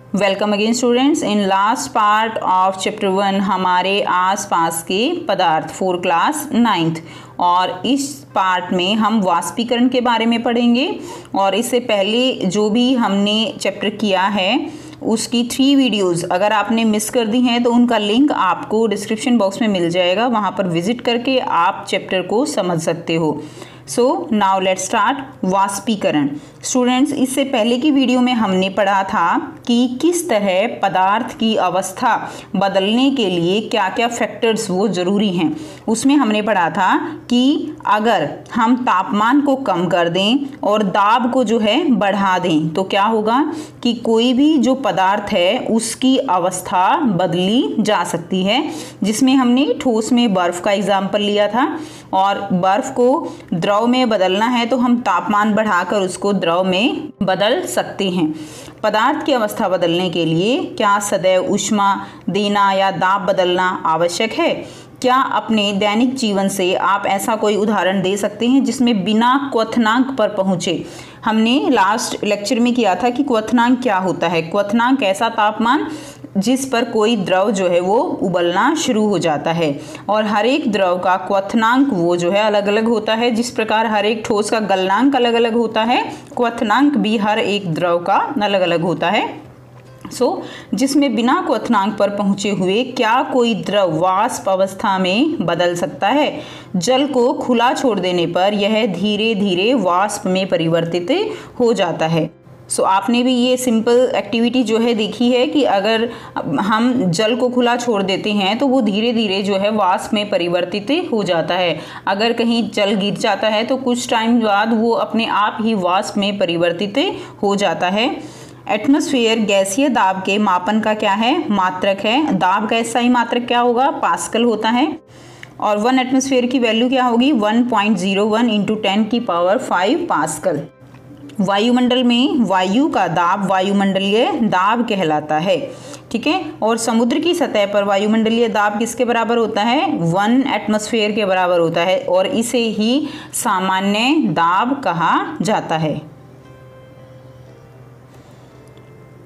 Welcome again students. In last part of chapter 1 हमारे आसपास के पदार्थ फॉर क्लास 9th और इस पार्ट में हम वाष्पीकरण के बारे में पढ़ेंगे। और इससे पहले जो भी हमने चैप्टर किया है उसकी 3 वीडियोस अगर आपने मिस कर दी हैं तो उनका लिंक आपको डिस्क्रिप्शन बॉक्स में मिल जाएगा, वहाँ पर विजिट करके आप चैप्टर को समझ सकते हो। सो नाउ लेट्स स्टार्ट वाष्पीकरण। स्टूडेंट्स, इससे पहले की वीडियो में हमने पढ़ा था कि किस तरह पदार्थ की अवस्था बदलने के लिए क्या क्या फैक्टर्स वो ज़रूरी हैं। उसमें हमने पढ़ा था कि अगर हम तापमान को कम कर दें और दाब को जो है बढ़ा दें तो क्या होगा कि कोई भी जो पदार्थ है उसकी अवस्था बदली जा सकती है। जिसमें हमने ठोस में बर्फ़ का एग्जाम्पल लिया था, और बर्फ़ को द्रव में बदलना है तो हम तापमान बढ़ाकर उसको द्रव में बदल सकते हैं। पदार्थ की अवस्था बदलने के लिए क्या सदैव ऊष्मा देना या दाब बदलना आवश्यक है? क्या अपने दैनिक जीवन से आप ऐसा कोई उदाहरण दे सकते हैं जिसमें बिना क्वथनांक पर पहुँचे? हमने लास्ट लेक्चर में किया था कि क्वथनांक क्या होता है। क्वथनांक ऐसा तापमान जिस पर कोई द्रव जो है वो उबलना शुरू हो जाता है, और हर एक द्रव का क्वथनांक वो जो है अलग अलग होता है। जिस प्रकार हर एक ठोस का गलनांक अलग अलग होता है, क्वथनांक भी हर एक द्रव का अलग अलग होता है। जिसमें बिना क्वथनांक पर पहुंचे हुए क्या कोई द्रव वाष्प अवस्था में बदल सकता है? जल को खुला छोड़ देने पर यह धीरे धीरे वाष्प में परिवर्तित हो जाता है। आपने भी ये सिंपल एक्टिविटी जो है देखी है कि अगर हम जल को खुला छोड़ देते हैं तो वो धीरे धीरे जो है वाष्प में परिवर्तित हो जाता है। अगर कहीं जल गिर जाता है तो कुछ टाइम बाद वो अपने आप ही वाष्प में परिवर्तित हो जाता है। एटमॉस्फेयर गैसीय दाब के मापन का क्या है? मात्रक है। दाब का SI मात्रक क्या होगा? पास्कल होता है। और 1 एटमॉस्फेयर की वैल्यू क्या होगी? 1.01 × 10⁵ पास्कल। वायुमंडल में वायु का दाब वायुमंडलीय दाब कहलाता है, ठीक है। और समुद्र की सतह पर वायुमंडलीय दाब किसके बराबर होता है? 1 एटमॉस्फेयर के बराबर होता है, और इसे ही सामान्य दाब कहा जाता है।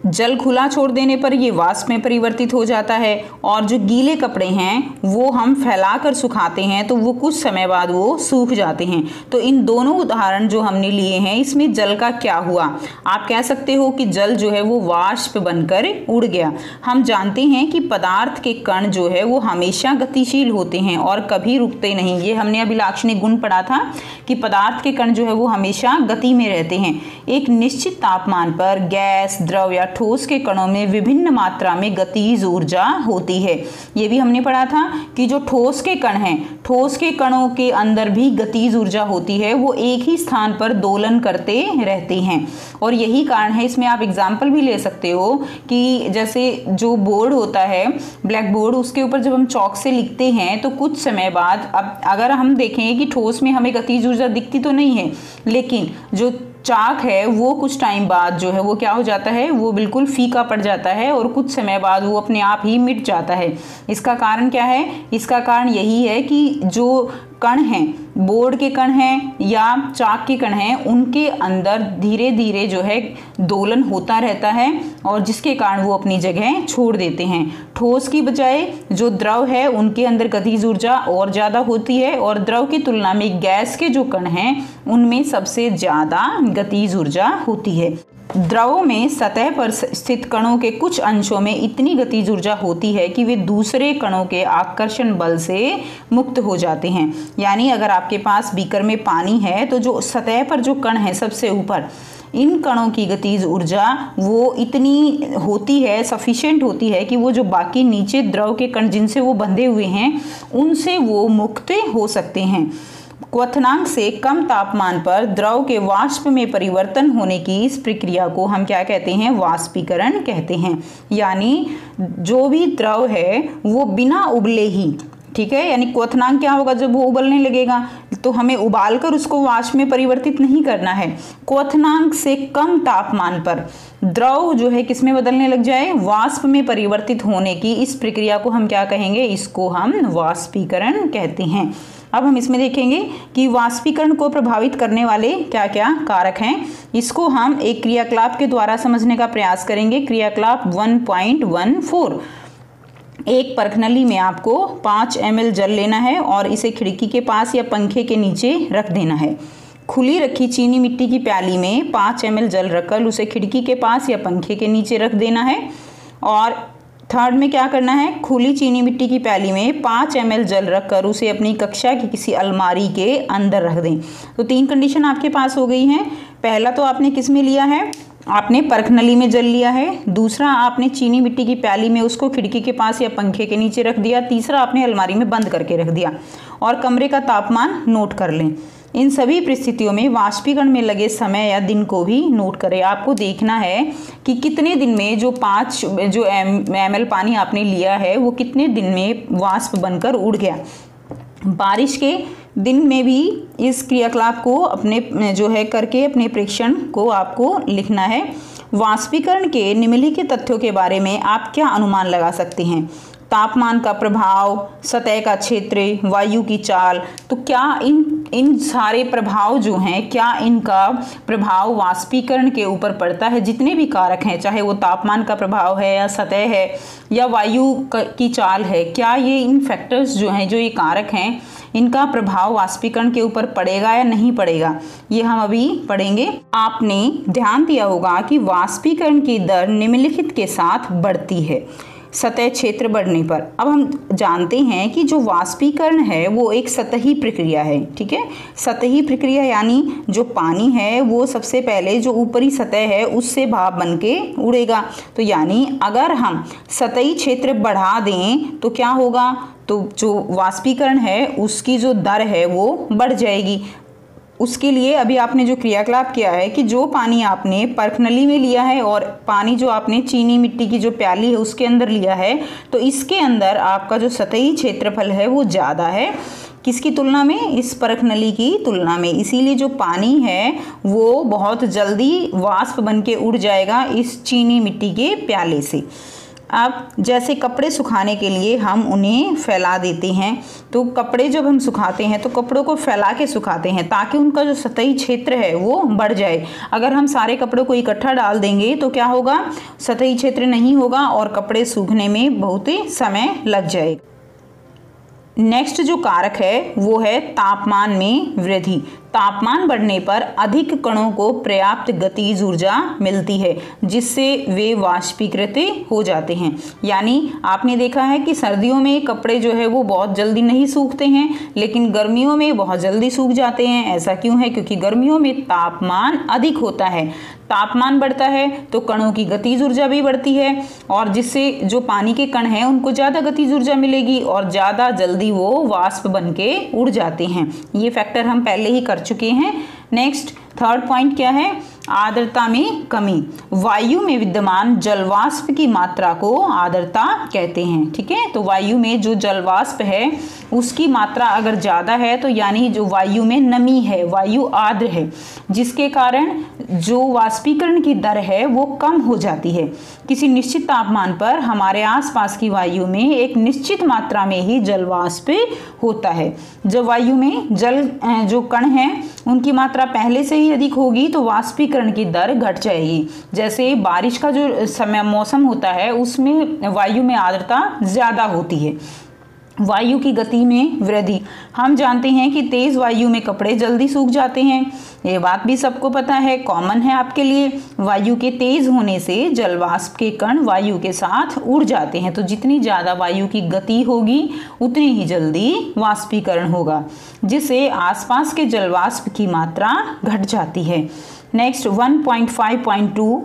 जल खुला छोड़ देने पर ये वाष्प में परिवर्तित हो जाता है, और जो गीले कपड़े हैं वो हम फैलाकर सुखाते हैं तो वो कुछ समय बाद वो सूख जाते हैं। तो इन दोनों उदाहरण जो हमने लिए हैं इसमें जल का क्या हुआ? आप कह सकते हो कि जल जो है वो वाष्प बनकर उड़ गया। हम जानते हैं कि पदार्थ के कण जो है वो हमेशा गतिशील होते हैं और कभी रुकते नहीं। ये हमने अभिलाक्षणिक गुण पढ़ा था कि पदार्थ के कण जो है वो हमेशा गति में रहते हैं। एक निश्चित तापमान पर गैस, द्रव या ठोस के कणों में विभिन्न मात्रा में गतिज ऊर्जा होती है। ये भी हमने पढ़ा था कि जो ठोस के कण हैं, ठोस के कणों के अंदर भी गतिज ऊर्जा होती है। वो एक ही स्थान पर दोलन करते रहते हैं, और यही कारण है। इसमें आप एग्जाम्पल भी ले सकते हो कि जैसे जो बोर्ड होता है, ब्लैक बोर्ड, उसके ऊपर जब हम चौक से लिखते हैं तो कुछ समय बाद, अब अगर हम देखें कि ठोस में हमें गतिज ऊर्जा दिखती तो नहीं है, लेकिन जो चाक है वो कुछ टाइम बाद जो है वो क्या हो जाता है? वो बिल्कुल फीका पड़ जाता है, और कुछ समय बाद वो अपने आप ही मिट जाता है। इसका कारण क्या है? इसका कारण यही है कि जो कण हैं, बोर्ड के कण हैं या चाक के कण हैं, उनके अंदर धीरे धीरे जो है दोलन होता रहता है, और जिसके कारण वो अपनी जगह छोड़ देते हैं। ठोस की बजाय जो द्रव है उनके अंदर गतिज ऊर्जा और ज़्यादा होती है, और द्रव की तुलना में गैस के जो कण हैं उनमें सबसे ज़्यादा गतिज ऊर्जा होती है। द्रवों में सतह पर स्थित कणों के कुछ अंशों में इतनी गतिज ऊर्जा होती है कि वे दूसरे कणों के आकर्षण बल से मुक्त हो जाते हैं। यानी अगर आपके पास बीकर में पानी है तो जो सतह पर जो कण है सबसे ऊपर, इन कणों की गतिज ऊर्जा वो इतनी होती है, सफिशिएंट होती है कि वो जो बाकी नीचे द्रव के कण जिनसे वो बंधे हुए हैं उनसे वो मुक्त हो सकते हैं। क्वथनांक से कम तापमान पर द्रव के वाष्प में परिवर्तन होने की इस प्रक्रिया को हम क्या कहते हैं? वाष्पीकरण कहते हैं। यानी जो भी द्रव है वो बिना उबले ही, ठीक है, यानी क्वथनांक क्या होगा? जब वो उबलने लगेगा तो हमें उबालकर उसको वाष्प में परिवर्तित नहीं करना है। क्वथनांक से कम तापमान पर द्रव जो है किस में बदलने लग जाए? वाष्प में परिवर्तित होने की इस प्रक्रिया को हम क्या कहेंगे? इसको हम वाष्पीकरण कहते हैं। अब हम इसमें देखेंगे कि वाष्पीकरण को प्रभावित करने वाले क्या क्या कारक हैं। इसको हम एक क्रियाकलाप के द्वारा समझने का प्रयास करेंगे। क्रियाकलाप 1.14, एक परखनली में आपको 5 ml जल लेना है और इसे खिड़की के पास या पंखे के नीचे रख देना है। खुली रखी चीनी मिट्टी की प्याली में 5 ml जल रखकर उसे खिड़की के पास या पंखे के नीचे रख देना है। और थर्ड में क्या करना है, खुली चीनी मिट्टी की प्याली में 5 ml जल रखकर उसे अपनी कक्षा की किसी अलमारी के अंदर रख दें। तो 3 कंडीशन आपके पास हो गई हैं। पहला तो आपने किस में लिया है, आपने परखनली में जल लिया है। दूसरा, आपने चीनी मिट्टी की प्याली में उसको खिड़की के पास या पंखे के नीचे रख दिया। तीसरा, आपने अलमारी में बंद करके रख दिया। और कमरे का तापमान नोट कर लें। इन सभी परिस्थितियों में वाष्पीकरण में लगे समय या दिन को भी नोट करें। आपको देखना है कि कितने दिन में जो 5 ml पानी आपने लिया है वो कितने दिन में वाष्प बनकर उड़ गया। बारिश के दिन में भी इस क्रियाकलाप को अपने करके अपने प्रेक्षण को आपको लिखना है। वाष्पीकरण के निम्नलिखित तथ्यों के बारे में आप क्या अनुमान लगा सकते हैं। तापमान का प्रभाव, सतह का क्षेत्र, वायु की चाल। तो क्या इन सारे प्रभाव जो हैं, क्या इनका प्रभाव वाष्पीकरण के ऊपर पड़ता है। जितने भी कारक हैं, चाहे वो तापमान का प्रभाव है या सतह है या वायु की चाल है, क्या ये इन फैक्टर्स जो हैं, जो ये कारक हैं, इनका प्रभाव वाष्पीकरण के ऊपर पड़ेगा या नहीं पड़ेगा, ये हम अभी पढ़ेंगे। आपने ध्यान दिया होगा कि वाष्पीकरण की दर निम्नलिखित के साथ बढ़ती है सतह क्षेत्र बढ़ने पर। अब हम जानते हैं कि जो वाष्पीकरण है वो एक सतही प्रक्रिया है। ठीक है, सतही प्रक्रिया यानी जो पानी है वो सबसे पहले जो ऊपरी सतह है उससे भाप बन के उड़ेगा। तो यानी अगर हम सतही क्षेत्र बढ़ा दें तो क्या होगा, तो जो वाष्पीकरण है उसकी जो दर है वो बढ़ जाएगी। उसके लिए अभी आपने जो क्रियाकलाप किया है कि जो पानी आपने परखनली में लिया है और पानी जो आपने चीनी मिट्टी की जो प्याली है उसके अंदर लिया है, तो इसके अंदर आपका जो सतही क्षेत्रफल है वो ज़्यादा है। किसकी तुलना में, इस परखनली की तुलना में। इसीलिए जो पानी है वो बहुत जल्दी वाष्प बन के उड़ जाएगा इस चीनी मिट्टी के प्याले से। अब जैसे कपड़े सुखाने के लिए हम उन्हें फैला देते हैं, तो कपड़े जब हम सुखाते हैं तो कपड़ों को फैला के सुखाते हैं ताकि उनका जो सतही क्षेत्र है वो बढ़ जाए। अगर हम सारे कपड़ों को इकट्ठा डाल देंगे तो क्या होगा, सतही क्षेत्र नहीं होगा और कपड़े सूखने में बहुत ही समय लग जाएगा। नेक्स्ट जो कारक है वो है तापमान में वृद्धि। तापमान बढ़ने पर अधिक कणों को पर्याप्त गतिज ऊर्जा मिलती है जिससे वे वाष्पीकृत हो जाते हैं। यानी आपने देखा है कि सर्दियों में कपड़े जो है वो बहुत जल्दी नहीं सूखते हैं, लेकिन गर्मियों में बहुत जल्दी सूख जाते हैं। ऐसा क्यों है, क्योंकि गर्मियों में तापमान अधिक होता है। तापमान बढ़ता है तो कणों की गतिज ऊर्जा भी बढ़ती है और जिससे जो पानी के कण हैं उनको ज़्यादा गतिज ऊर्जा मिलेगी और ज़्यादा जल्दी वो वाष्प बन के उड़ जाते हैं। ये फैक्टर हम पहले ही कर चुके हैं। नेक्स्ट थर्ड पॉइंट क्या है, आर्द्रता में कमी। वायु में विद्यमान जलवाष्प की मात्रा को आर्द्रता कहते हैं। ठीक है, तो वायु में जो जलवाष्प है उसकी मात्रा अगर ज़्यादा है तो यानी जो वायु में नमी है, वायु आर्द्र है, जिसके कारण जो वाष्पीकरण की दर है वो कम हो जाती है। किसी निश्चित तापमान पर हमारे आसपास की वायु में एक निश्चित मात्रा में ही जलवाष्प होता है। जब वायु में जल जो कण हैं उनकी मात्रा पहले से ही अधिक होगी तो वाष्पीकरण की दर घट जाएगी। जैसे बारिश का जो मौसम होता है उसमें वायु में आर्द्रता ज़्यादा होती है। वायु की गति में वृद्धि। हम जानते हैं कि तेज़ वायु में कपड़े जल्दी सूख जाते हैं, ये बात भी सबको पता है, कॉमन है आपके लिए। वायु के तेज़ होने से जलवाष्प के कण वायु के साथ उड़ जाते हैं, तो जितनी ज़्यादा वायु की गति होगी उतनी ही जल्दी वाष्पीकरण होगा, जिससे आसपास के जलवाष्प की मात्रा घट जाती है। नेक्स्ट 1.5.2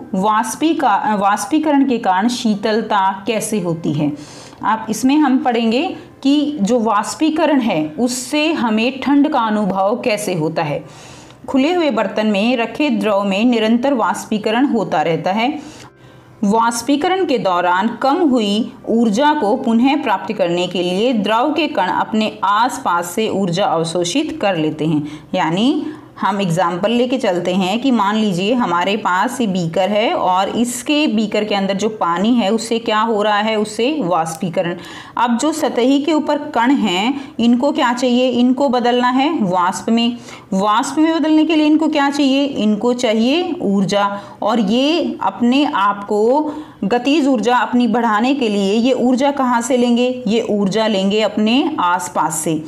वाष्पीकरण के कारण शीतलता कैसे होती है। आप इसमें हम पढ़ेंगे कि जो वाष्पीकरण है उससे हमें ठंड का अनुभव कैसे होता है। खुले हुए बर्तन में रखे द्रव में निरंतर वाष्पीकरण होता रहता है। वाष्पीकरण के दौरान कम हुई ऊर्जा को पुनः प्राप्त करने के लिए द्रव के कण अपने आसपास से ऊर्जा अवशोषित कर लेते हैं। यानी हम एग्जाम्पल लेके चलते हैं कि मान लीजिए हमारे पास ये बीकर है और इसके बीकर के अंदर जो पानी है उससे क्या हो रहा है, उससे वाष्पीकरण। अब जो सतही के ऊपर कण हैं इनको क्या चाहिए, इनको बदलना है वाष्प में। वाष्प में बदलने के लिए इनको क्या चाहिए, इनको चाहिए ऊर्जा। और ये अपने आप को गतिज ऊर्जा अपनी बढ़ाने के लिए ये ऊर्जा कहाँ से लेंगे, ये ऊर्जा लेंगे अपने आसपास से,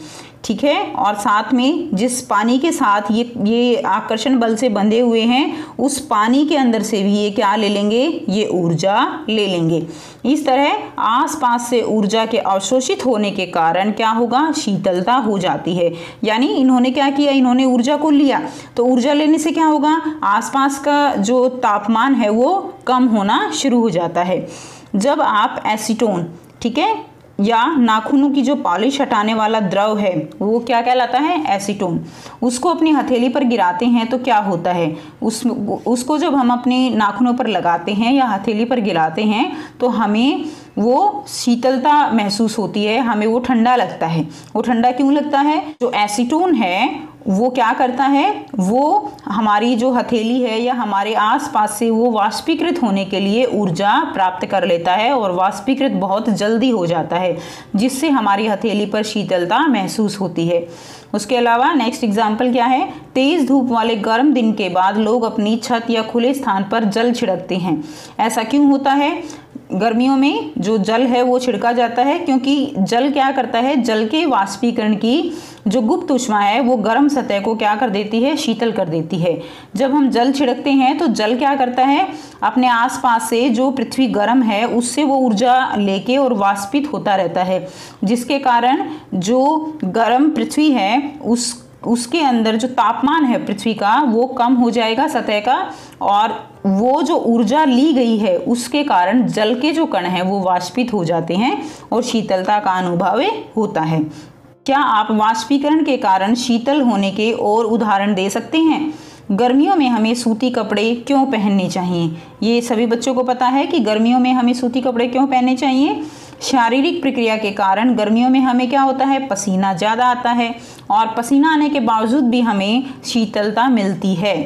ठीक है। और साथ में जिस पानी के साथ ये आकर्षण बल से बंधे हुए हैं उस पानी के अंदर से भी ये क्या ले लेंगे, ये ऊर्जा ले लेंगे। इस तरह आसपास से ऊर्जा के अवशोषित होने के कारण क्या होगा, शीतलता हो जाती है। यानी इन्होंने क्या किया, इन्होंने ऊर्जा को लिया, तो ऊर्जा लेने से क्या होगा, आसपास का जो तापमान है वो कम होना शुरू हो जाता है। जब आप एसीटोन, ठीक है, या नाखूनों की जो पॉलिश हटाने वाला द्रव है वो क्या कहलाता है, एसीटोन, उसको अपनी हथेली पर गिराते हैं तो क्या होता है, उसको जब हम अपने नाखूनों पर लगाते हैं या हथेली पर गिराते हैं तो हमें वो शीतलता महसूस होती है, हमें वो ठंडा लगता है। वो ठंडा क्यों लगता है, जो एसीटोन है वो क्या करता है, वो हमारी जो हथेली है या हमारे आसपास से वो वाष्पीकृत होने के लिए ऊर्जा प्राप्त कर लेता है और वाष्पीकृत बहुत जल्दी हो जाता है, जिससे हमारी हथेली पर शीतलता महसूस होती है। उसके अलावा नेक्स्ट एग्जाम्पल क्या है, तेज धूप वाले गर्म दिन के बाद लोग अपनी छत या खुले स्थान पर जल छिड़कते हैं। ऐसा क्यों होता है, गर्मियों में जो जल है वो छिड़का जाता है क्योंकि जल क्या करता है, जल के वाष्पीकरण की जो गुप्त ऊष्मा है वो गर्म सतह को क्या कर देती है, शीतल कर देती है। जब हम जल छिड़कते हैं तो जल क्या करता है, अपने आसपास से जो पृथ्वी गर्म है उससे वो ऊर्जा लेके और वाष्पित होता रहता है, जिसके कारण जो गर्म पृथ्वी है उसके अंदर जो तापमान है पृथ्वी का वो कम हो जाएगा सतह का, और वो जो ऊर्जा ली गई है उसके कारण जल के जो कण हैं वो वाष्पित हो जाते हैं और शीतलता का अनुभव होता है। क्या आप वाष्पीकरण के कारण शीतल होने के और उदाहरण दे सकते हैं? गर्मियों में हमें सूती कपड़े क्यों पहनने चाहिए? ये सभी बच्चों को पता है कि गर्मियों में हमें सूती कपड़े क्यों पहनने चाहिए। शारीरिक प्रक्रिया के कारण गर्मियों में हमें क्या होता है, पसीना ज़्यादा आता है और पसीना आने के बावजूद भी हमें शीतलता मिलती है।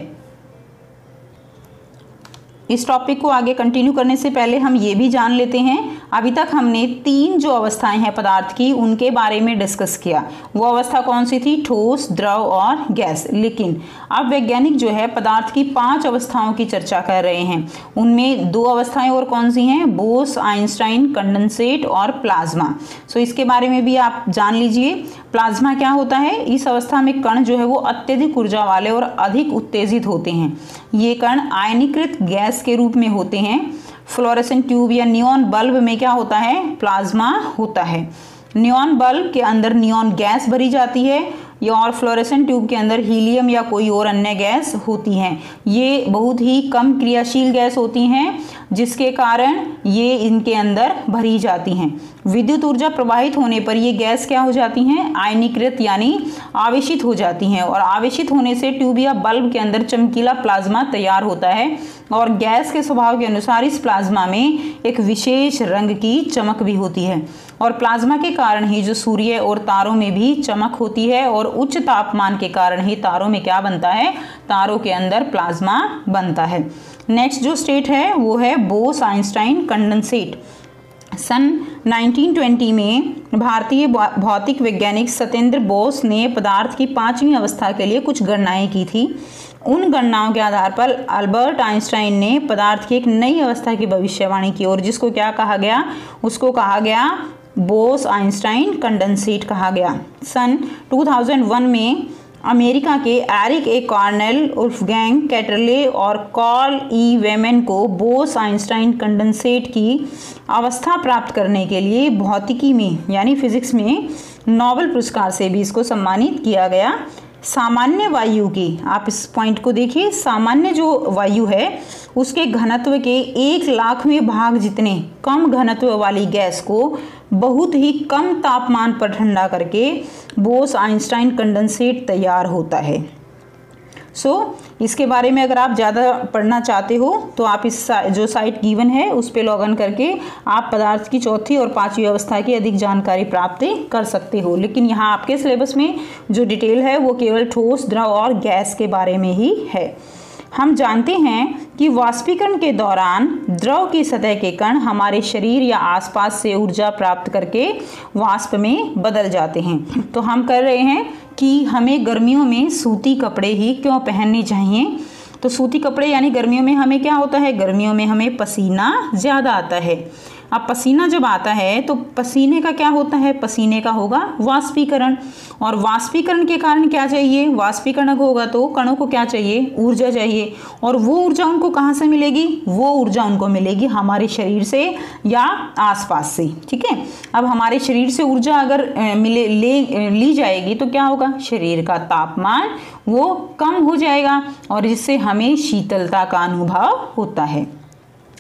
इस टॉपिक को आगे कंटिन्यू करने से पहले हम ये भी जान लेते हैं, अभी तक हमने 3 जो अवस्थाएं हैं पदार्थ की उनके बारे में डिस्कस किया। वो अवस्था कौन सी थी, ठोस, द्रव और गैस। लेकिन अब वैज्ञानिक जो है पदार्थ की 5 अवस्थाओं की चर्चा कर रहे हैं। उनमें 2 अवस्थाएं और कौन सी हैं, बोस आइंस्टाइन कंडेंसेट और प्लाज्मा। सो इसके बारे में भी आप जान लीजिए। प्लाज्मा क्या होता है, इस अवस्था में कण जो है वो अत्यधिक ऊर्जा वाले और अधिक उत्तेजित होते हैं। ये कण आयनीकृत गैस के रूप में होते हैं। फ्लोरेसेंट ट्यूब या नियॉन बल्ब में क्या होता है, प्लाज्मा होता है। नियॉन बल्ब के अंदर नियॉन गैस भरी जाती है और फ्लोरेसेंट ट्यूब के अंदर हीलियम या कोई और अन्य गैस होती हैं। ये बहुत ही कम क्रियाशील गैस होती हैं जिसके कारण ये इनके अंदर भरी जाती हैं। विद्युत ऊर्जा प्रवाहित होने पर ये गैस क्या हो जाती हैं, आयनीकृत यानी आवेशित हो जाती हैं और आवेशित होने से ट्यूब या बल्ब के अंदर चमकीला प्लाज्मा तैयार होता है और गैस के स्वभाव के अनुसार इस प्लाज्मा में एक विशेष रंग की चमक भी होती है और प्लाज्मा के कारण ही जो सूर्य और तारों में भी चमक होती है और उच्च तापमान के कारण ही तारों में क्या बनता है, तारों के अंदर प्लाज्मा बनता है। नेक्स्ट जो स्टेट है वो है बोस आइंस्टाइन कंडेंसेट। सन 1920 में भारतीय भौतिक वैज्ञानिक सत्येंद्र बोस ने पदार्थ की 5वीं अवस्था के लिए कुछ गणनाएं की थी। उन गणनाओं के आधार पर अल्बर्ट आइंस्टाइन ने पदार्थ की एक नई अवस्था की भविष्यवाणी की और जिसको क्या कहा गया, उसको कहा गया बोस आइंस्टाइन कंडेंसेट कहा गया। सन 2001 में अमेरिका के एरिक ए कॉर्नेल, वुल्फगैंग कैटरले और कार्ल ई वेमन को बोस आइंस्टाइन कंडेंसेट की अवस्था प्राप्त करने के लिए भौतिकी में यानी फिजिक्स में नोबेल पुरस्कार से भी इसको सम्मानित किया गया। सामान्य वायु की, आप इस पॉइंट को देखिए, सामान्य जो वायु है उसके घनत्व के 1,00,000वें भाग जितने कम घनत्व वाली गैस को बहुत ही कम तापमान पर ठंडा करके बोस आइंस्टाइन कंडेंसेट तैयार होता है। इसके बारे में अगर आप ज़्यादा पढ़ना चाहते हो तो आप इस जो साइट गिवन है उस पर लॉग इन करके आप पदार्थ की चौथी और पांचवी अवस्था की अधिक जानकारी प्राप्त कर सकते हो। लेकिन यहाँ आपके सिलेबस में जो डिटेल है वो केवल ठोस, द्रव और गैस के बारे में ही है। हम जानते हैं कि वाष्पीकरण के दौरान द्रव की सतह के कण हमारे शरीर या आसपास से ऊर्जा प्राप्त करके वाष्प में बदल जाते हैं। तो हम कर रहे हैं कि हमें गर्मियों में सूती कपड़े ही क्यों पहनने चाहिए। तो सूती कपड़े यानी गर्मियों में हमें क्या होता है, गर्मियों में हमें पसीना ज़्यादा आता है। अब पसीना जब आता है तो पसीने का क्या होता है, पसीने का होगा वाष्पीकरण, और वाष्पीकरण के कारण क्या चाहिए, वाष्पीकरण होगा तो कणों को क्या चाहिए, ऊर्जा चाहिए। और वो ऊर्जा उनको कहाँ से मिलेगी, वो ऊर्जा उनको मिलेगी हमारे शरीर से या आसपास से। ठीक है, अब हमारे शरीर से ऊर्जा अगर ली जाएगी तो क्या होगा, शरीर का तापमान वो कम हो जाएगा और जिससे हमें शीतलता का अनुभव होता है।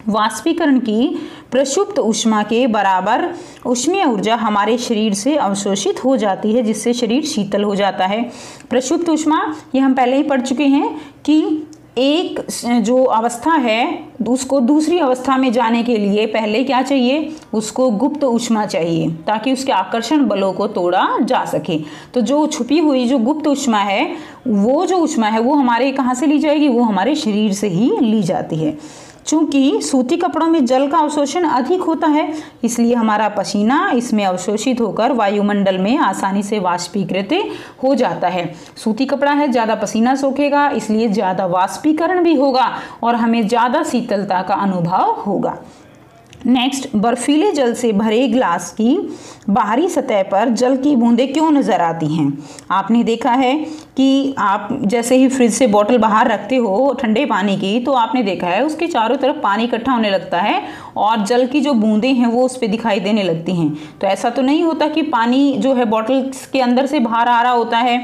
वाष्पीकरण की प्रसुप्त ऊष्मा के बराबर ऊष्मीय ऊर्जा हमारे शरीर से अवशोषित हो जाती है, जिससे शरीर शीतल हो जाता है। प्रसुप्त ऊष्मा ये हम पहले ही पढ़ चुके हैं कि एक जो अवस्था है उसको दूसरी अवस्था में जाने के लिए पहले क्या चाहिए, उसको गुप्त ऊष्मा चाहिए ताकि उसके आकर्षण बलों को तोड़ा जा सके। तो जो छुपी हुई जो गुप्त ऊष्मा है वो जो ऊष्मा है वो हमारे कहाँ से ली जाएगी, वो हमारे शरीर से ही ली जाती है। चूंकि सूती कपड़ों में जल का अवशोषण अधिक होता है इसलिए हमारा पसीना इसमें अवशोषित होकर वायुमंडल में आसानी से वाष्पीकृत हो जाता है। सूती कपड़ा है, ज़्यादा पसीना सोखेगा इसलिए ज़्यादा वाष्पीकरण भी होगा और हमें ज़्यादा शीतलता का अनुभव होगा। नेक्स्ट, बर्फीले जल से भरे ग्लास की बाहरी सतह पर जल की बूंदें क्यों नज़र आती हैं। आपने देखा है कि आप जैसे ही फ्रिज से बोतल बाहर रखते हो ठंडे पानी की तो आपने देखा है उसके चारों तरफ पानी इकट्ठा होने लगता है और जल की जो बूंदें हैं वो उस पर दिखाई देने लगती हैं। तो ऐसा तो नहीं होता कि पानी जो है बोतल के अंदर से बाहर आ रहा होता है।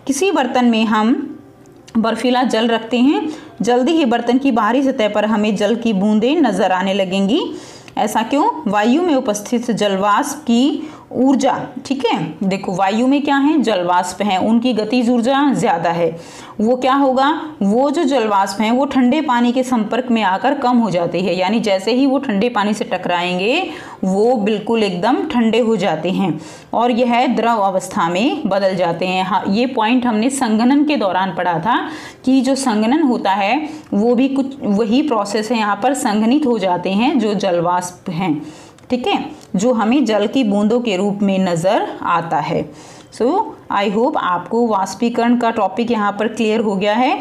किसी बर्तन में हम बर्फीला जल रखते हैं, जल्दी ही बर्तन की बाहरी सतह पर हमें जल की बूंदें नजर आने लगेंगी। ऐसा क्यों, वायु में उपस्थित जलवाष्प की ऊर्जा, ठीक है, देखो वायु में क्या है, जलवाष्प है, उनकी गतिज ऊर्जा ज़्यादा है। वो क्या होगा, वो जो जलवाष्प हैं वो ठंडे पानी के संपर्क में आकर कम हो जाती है, यानी जैसे ही वो ठंडे पानी से टकराएंगे वो बिल्कुल एकदम ठंडे हो जाते हैं और यह द्रव अवस्था में बदल जाते हैं। हाँ, ये पॉइंट हमने संघनन के दौरान पढ़ा था कि जो संघनन होता है वो भी कुछ वही प्रोसेस है, यहाँ पर संघनित हो जाते हैं जो जलवाष्प हैं, ठीक है, जो हमें जल की बूंदों के रूप में नज़र आता है। सो आई होप आपको वाष्पीकरण का टॉपिक यहाँ पर क्लियर हो गया है।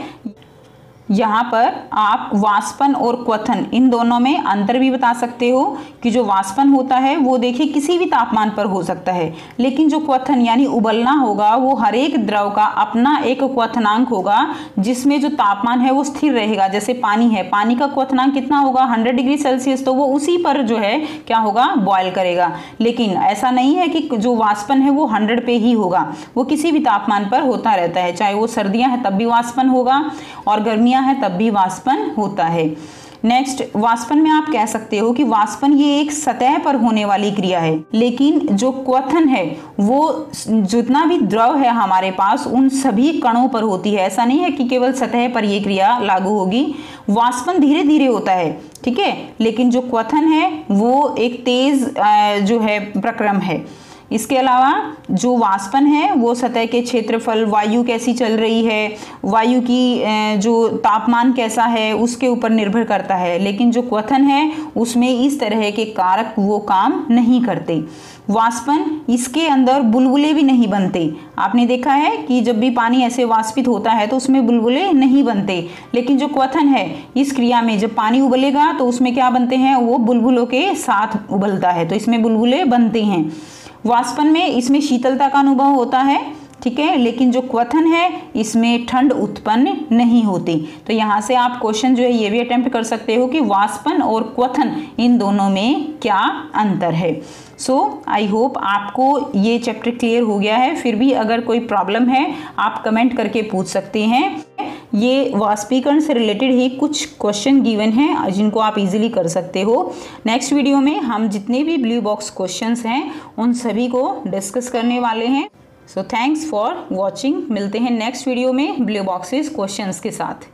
यहाँ पर आप वाष्पन और क्वथन इन दोनों में अंतर भी बता सकते हो कि जो वाष्पन होता है वो देखिए किसी भी तापमान पर हो सकता है, लेकिन जो क्वथन यानी उबलना होगा वो हर एक द्रव का अपना एक क्वथनांक होगा जिसमें जो तापमान है वो स्थिर रहेगा। जैसे पानी है, पानी का क्वथनांक कितना होगा 100 डिग्री सेल्सियस, तो वो उसी पर जो है क्या होगा, बॉयल करेगा। लेकिन ऐसा नहीं है कि जो वाष्पन है वो 100 पे ही होगा, वो किसी भी तापमान पर होता रहता है, चाहे वो सर्दियाँ हैं तब भी वाष्पन होगा और गर्मियाँ है तब भी वाष्पन होता है। नेक्स्ट, वाष्पन में आप कह सकते हो कि वाष्पन ये एक सतह पर होने वाली क्रिया है, लेकिन जो क्वथन है वो जितना भी द्रव है हमारे पास उन सभी कणों पर होती है। ऐसा नहीं है कि केवल सतह पर ये क्रिया लागू होगी। वाष्पन धीरे धीरे होता है, ठीक है, लेकिन जो क्वथन है वो एक तेज जो है प्रक्रम है। इसके अलावा जो वाष्पन है वो सतह के क्षेत्रफल, वायु कैसी चल रही है, वायु की जो तापमान कैसा है उसके ऊपर निर्भर करता है, लेकिन जो क्वथन है उसमें इस तरह के कारक वो काम नहीं करते। वाष्पन इसके अंदर बुलबुले भी नहीं बनते। आपने देखा है कि जब भी पानी ऐसे वाष्पित होता है तो उसमें बुलबुले नहीं बनते, लेकिन जो क्वथन है इस क्रिया में जब पानी उबलेगा तो उसमें क्या बनते हैं, वो बुलबुलों के साथ उबलता है, तो इसमें बुलबुले बनते हैं। वाष्पन में इसमें शीतलता का अनुभव होता है, ठीक है, लेकिन जो क्वथन है इसमें ठंड उत्पन्न नहीं होती। तो यहाँ से आप क्वेश्चन जो है ये भी अटेम्प्ट कर सकते हो कि वाष्पन और क्वथन इन दोनों में क्या अंतर है। सो आई होप आपको ये चैप्टर क्लियर हो गया है। फिर भी अगर कोई प्रॉब्लम है आप कमेंट करके पूछ सकते हैं। ये वाष्पीकरण से रिलेटेड ही कुछ क्वेश्चन गिवन हैं जिनको आप इजीली कर सकते हो। नेक्स्ट वीडियो में हम जितने भी ब्लू बॉक्स क्वेश्चंस हैं उन सभी को डिस्कस करने वाले हैं। So thanks for watching. मिलते हैं नेक्स्ट वीडियो में ब्लू बॉक्सेस क्वेश्चंस के साथ।